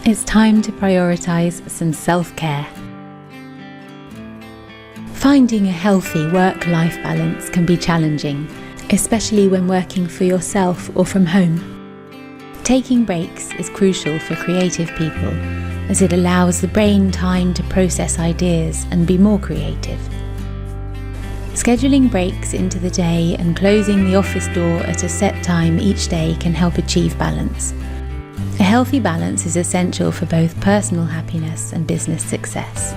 It's time to prioritise some self-care. Finding a healthy work-life balance can be challenging, especially when working for yourself or from home. Taking breaks is crucial for creative people, as it allows the brain time to process ideas and be more creative. Scheduling breaks into the day and closing the office door at a set time each day can help achieve balance. A healthy balance is essential for both personal happiness and business success.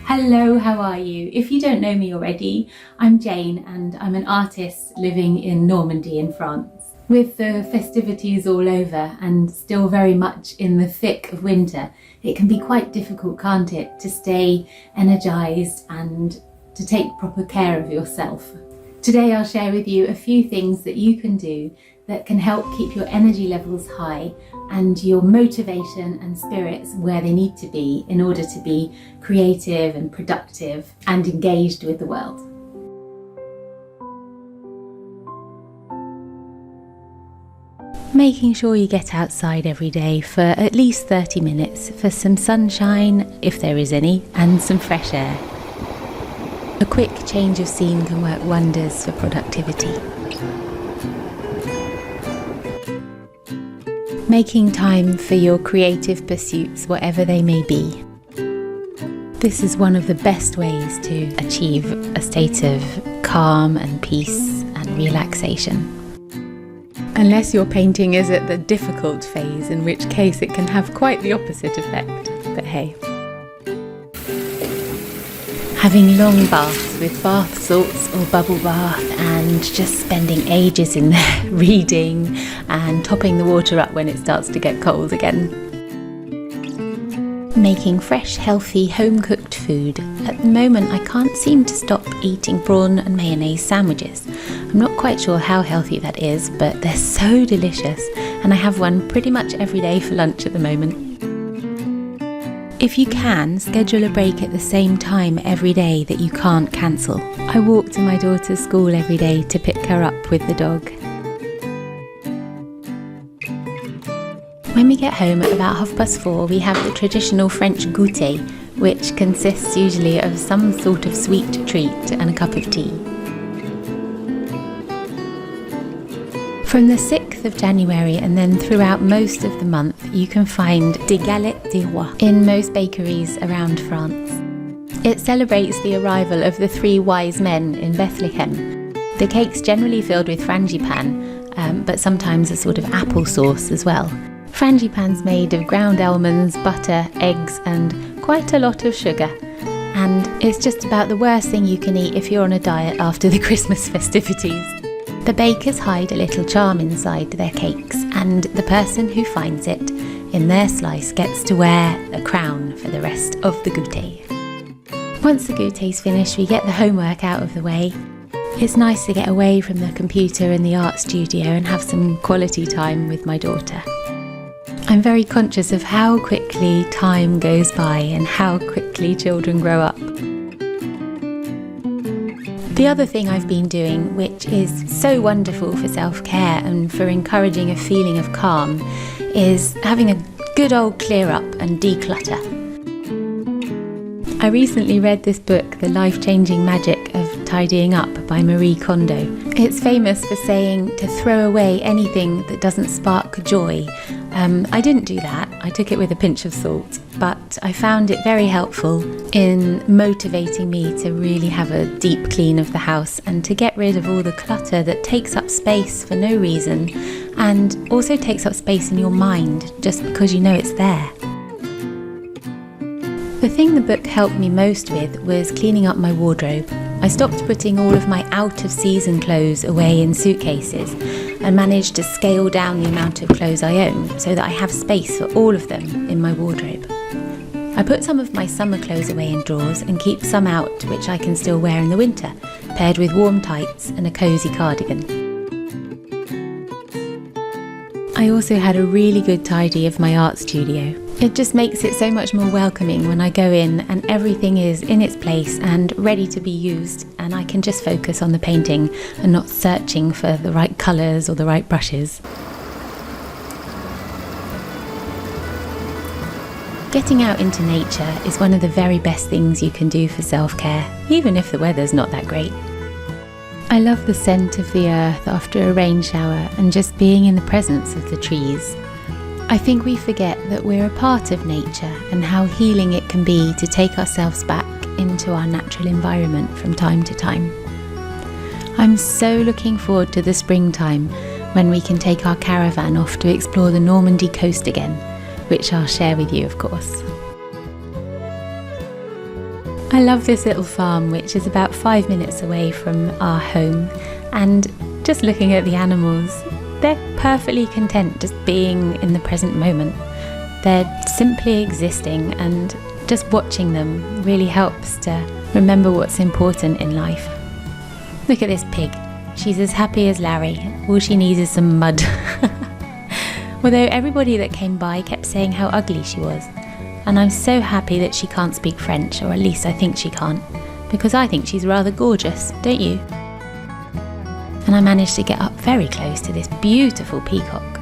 Hello, how are you? If you don't know me already, I'm Jane and I'm an artist living in Normandy in France. With the festivities all over and still very much in the thick of winter, it can be quite difficult, can't it, to stay energised and to take proper care of yourself. Today I'll share with you a few things that you can do that can help keep your energy levels high and your motivation and spirits where they need to be in order to be creative and productive and engaged with the world. Making sure you get outside every day for at least 30 minutes for some sunshine, if there is any, and some fresh air. A quick change of scene can work wonders for productivity. Making time for your creative pursuits, whatever they may be. This is one of the best ways to achieve a state of calm and peace and relaxation. Unless your painting is at the difficult phase, in which case it can have quite the opposite effect, but hey. Having long baths with bath salts or bubble bath and just spending ages in there reading and topping the water up when it starts to get cold again. Making fresh, healthy, home-cooked food. At the moment I can't seem to stop eating prawn and mayonnaise sandwiches. I'm not quite sure how healthy that is, but they're so delicious and I have one pretty much every day for lunch at the moment. If you can, schedule a break at the same time every day that you can't cancel. I walk to my daughter's school every day to pick her up with the dog. When we get home at about 4:30, we have the traditional French goûter, which consists usually of some sort of sweet treat and a cup of tea. From the 6th of January and then throughout most of the month, you can find des galettes des rois in most bakeries around France. It celebrates the arrival of the 3 wise men in Bethlehem. The cake's generally filled with frangipane, but sometimes a sort of applesauce as well. Frangipane's made of ground almonds, butter, eggs and quite a lot of sugar. And it's just about the worst thing you can eat if you're on a diet after the Christmas festivities. The bakers hide a little charm inside their cakes, and the person who finds it in their slice gets to wear a crown for the rest of the goûter. Once the goûter's finished, we get the homework out of the way. It's nice to get away from the computer in the art studio and have some quality time with my daughter. I'm very conscious of how quickly time goes by and how quickly children grow up. The other thing I've been doing, which is so wonderful for self-care and for encouraging a feeling of calm, is having a good old clear up and declutter. I recently read this book, The Life-Changing Magic of Tidying Up by Marie Kondo. It's famous for saying to throw away anything that doesn't spark joy. I didn't do that, I took it with a pinch of salt, but I found it very helpful in motivating me to really have a deep clean of the house and to get rid of all the clutter that takes up space for no reason and also takes up space in your mind just because you know it's there. The thing the book helped me most with was cleaning up my wardrobe. I stopped putting all of my out-of-season clothes away in suitcases and managed to scale down the amount of clothes I own so that I have space for all of them in my wardrobe. I put some of my summer clothes away in drawers and keep some out which I can still wear in the winter, paired with warm tights and a cosy cardigan. I also had a really good tidy of my art studio. It just makes it so much more welcoming when I go in and everything is in its place and ready to be used, and I can just focus on the painting and not searching for the right colours or the right brushes. Getting out into nature is one of the very best things you can do for self-care, even if the weather's not that great. I love the scent of the earth after a rain shower and just being in the presence of the trees. I think we forget that we're a part of nature and how healing it can be to take ourselves back into our natural environment from time to time. I'm so looking forward to the springtime when we can take our caravan off to explore the Normandy coast again, which I'll share with you, of course. I love this little farm, which is about 5 minutes away from our home, and just looking at the animals, they're perfectly content just being in the present moment. They're simply existing, and just watching them really helps to remember what's important in life. Look at this pig. She's as happy as Larry. All she needs is some mud. Although everybody that came by kept saying how ugly she was. And I'm so happy that she can't speak French, or at least I think she can't, because I think she's rather gorgeous, don't you? And I managed to get up very close to this beautiful peacock.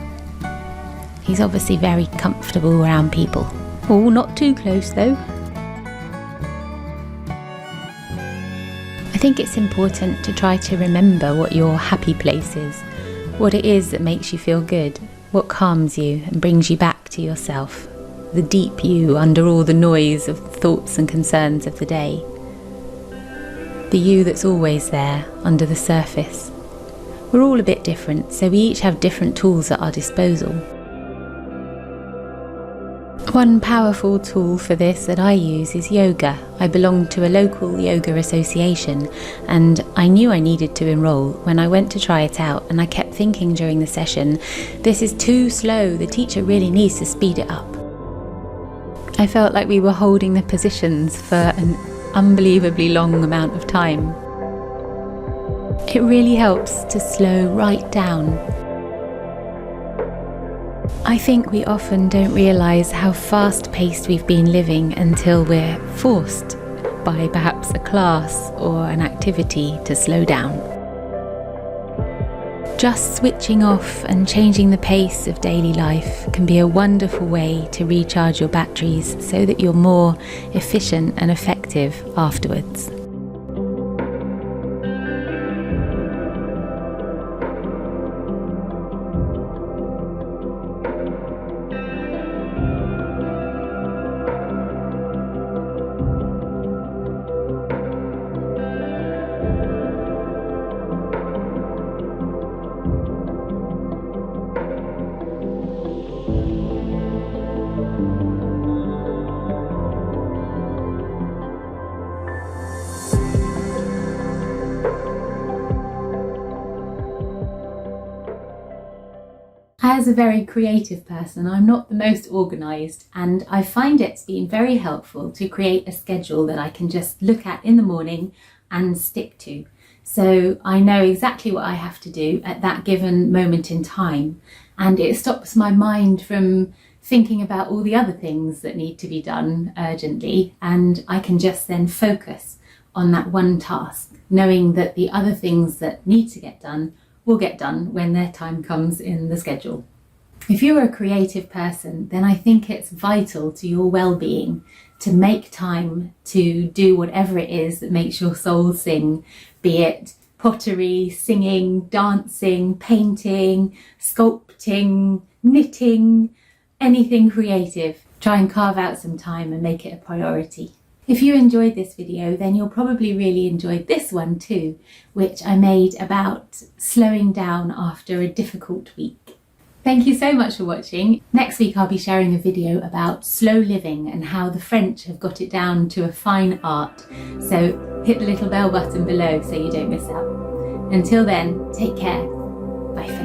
He's obviously very comfortable around people. Oh, not too close though. I think it's important to try to remember what your happy place is, what it is that makes you feel good, what calms you and brings you back to yourself, the deep you under all the noise of thoughts and concerns of the day. The you that's always there, under the surface. We're all a bit different, so we each have different tools at our disposal. One powerful tool for this that I use is yoga. I belong to a local yoga association, and I knew I needed to enroll when I went to try it out, and I kept thinking during the session, this is too slow, the teacher really needs to speed it up. I felt like we were holding the positions for an unbelievably long amount of time. It really helps to slow right down. I think we often don't realise how fast-paced we've been living until we're forced by perhaps a class or an activity to slow down. Just switching off and changing the pace of daily life can be a wonderful way to recharge your batteries so that you're more efficient and effective afterwards. As a very creative person, I'm not the most organised, and I find it's been very helpful to create a schedule that I can just look at in the morning and stick to. So I know exactly what I have to do at that given moment in time, and it stops my mind from thinking about all the other things that need to be done urgently, and I can just then focus on that one task, knowing that the other things that need to get done will get done when their time comes in the schedule. If you're a creative person, then I think it's vital to your well-being to make time to do whatever it is that makes your soul sing, be it pottery, singing, dancing, painting, sculpting, knitting, anything creative. Try and carve out some time and make it a priority. If you enjoyed this video, then you'll probably really enjoy this one too, which I made about slowing down after a difficult week. Thank you so much for watching. Next week I'll be sharing a video about slow living and how the French have got it down to a fine art. So hit the little bell button below so you don't miss out. Until then, take care. Bye for now.